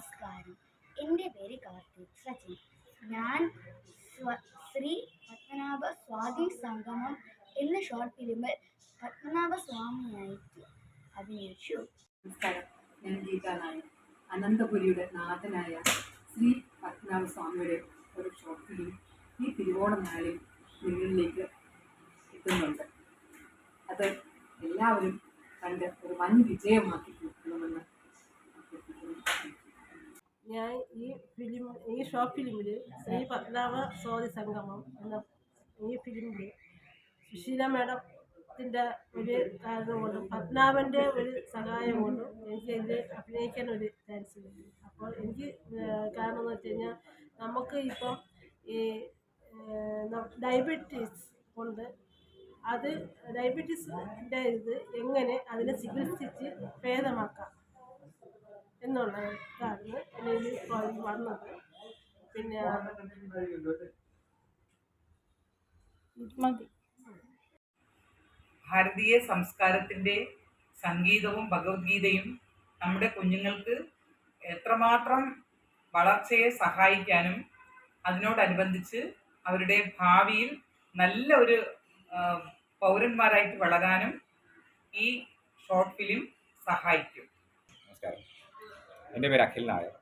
നമസ്കാരം. എൻ്റെ പേര് കാർത്തിക് സച്ചിൻ. ഞാൻ ശ്രീ പത്മനാഭ സ്വാതി സംഗമം എന്ന ഷോർട്ട് ഫിലിമിൽ പത്മനാഭ സ്വാമിയായിട്ട് അഭിനയിച്ചു. നമസ്കാരം, ഞാൻ ഗീത നായർ. അനന്തപുരിയുടെ നാഥനായ ശ്രീ പത്മനാഭ സ്വാമിയുടെ ഒരു ഷോർട്ട് ഫിലിം ഈ തിരുവോണ നാളിൽ നിങ്ങളിലേക്ക് എത്തുന്നുണ്ട്. അത് എല്ലാവരും കണ്ട് ഒരു വൻ വിജയമാക്കി തീർക്കണമെന്ന് ഞാൻ ഈ ഷോർട്ട് ഫിലിമിൽ ശ്രീ പത്മനാഭ സ്വാതി സംഗമം എന്ന ഈ ഫിലിമിൽ സുശീല മാഡത്തിൻ്റെ ഒരു കാരണം കൊണ്ടും പത്മനാഭൻ്റെ ഒരു സഹായം കൊണ്ടും എനിക്ക് ഇതിൽ അഭിനയിക്കാൻ ഒരു ചാൻസ് കിട്ടി. അപ്പോൾ എനിക്ക് കാരണം എന്ന് വെച്ച് കഴിഞ്ഞാൽ നമുക്ക് ഇപ്പം ഈ ഡയബറ്റീസ് ഉണ്ട്. അത് ഡയബറ്റീസിൻ്റെ ഇത് എങ്ങനെ അതിനെ ചികിത്സിച്ച് ഭേദമാക്കാം എന്നുള്ള ഇതാണ് എനിക്ക് വന്നത്. പിന്നെ ഭാരതീയ സംസ്കാരത്തിൻ്റെ സംഗീതവും ഭഗവത്ഗീതയും നമ്മുടെ കുഞ്ഞുങ്ങൾക്ക് എത്രമാത്രം വളർച്ചയെ സഹായിക്കാനും അതിനോടനുബന്ധിച്ച് അവരുടെ ഭാവിയിൽ നല്ല ഒരു പൗരന്മാരായിട്ട് വളരാനും ഈ ഷോർട്ട് ഫിലിം സഹായിക്കും. നമസ്കാരം, എൻ്റെ പേര് അഖിൽ നായർ.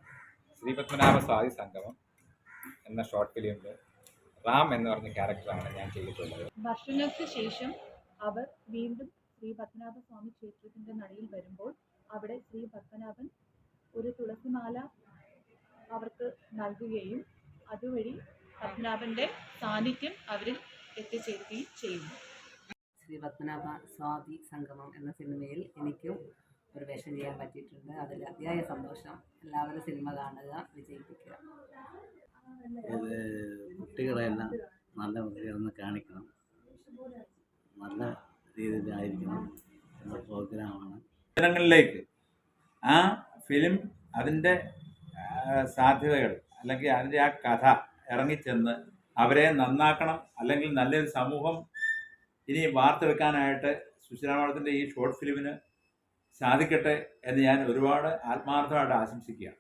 ശ്രീ പത്മനാഭ സ്വാതി സംഗമം എന്ന ഷോർട്ട് ഫിലിമിൽ റാം എന്ന് പറഞ്ഞ ക്യാരക്ടറാണ് ഞാൻ ചെയ്തിട്ടുള്ളത്. വർഷങ്ങൾക്ക് ശേഷം അവർ വീണ്ടും ശ്രീ പത്മനാഭ സ്വാമി ക്ഷേത്രത്തിൻ്റെ നടയിൽ വരുമ്പോൾ അവിടെ ശ്രീ പത്മനാഭൻ ഒരു തുളസിമാല അവർക്ക് നൽകുകയും അതുവഴി പത്മനാഭൻ്റെ സാന്നിധ്യം അവരിൽ എത്തിച്ചേരുകയും ചെയ്യുന്നു. ശ്രീ പത്മനാഭ സ്വാതി സംഗമം എന്ന സിനിമയിൽ എനിക്കും ഒരു വേഷം ചെയ്യാൻ പറ്റിയിട്ടുണ്ട്. അതിൽ അതിയായ സന്തോഷം. എല്ലാവരും സിനിമ കാണുക, വിജയിപ്പിക്കുക. കുട്ടികളെല്ലാം നല്ല വൃത്തിയാണെന്ന് കാണിക്കണം, നല്ല രീതിയിലായിരിക്കണം എന്ന പ്രോഗ്രാമാണ്. ജനങ്ങളിലേക്ക് ആ ഫിലിം അതിൻ്റെ സാധ്യതകൾ അല്ലെങ്കിൽ അതിൻ്റെ ആ കഥ ഇറങ്ങിച്ചെന്ന് അവരെ നന്നാക്കണം, അല്ലെങ്കിൽ നല്ലൊരു സമൂഹം ഇനി വാർത്തെടുക്കാനായിട്ട് സുശീല മാഡത്തിൻ്റെ ഈ ഷോർട്ട് ഫിലിമിന് സാധിക്കട്ടെ എന്ന് ഞാൻ ഒരുപാട് ആത്മാർത്ഥമായിട്ട് ആശംസിക്കുകയാണ്.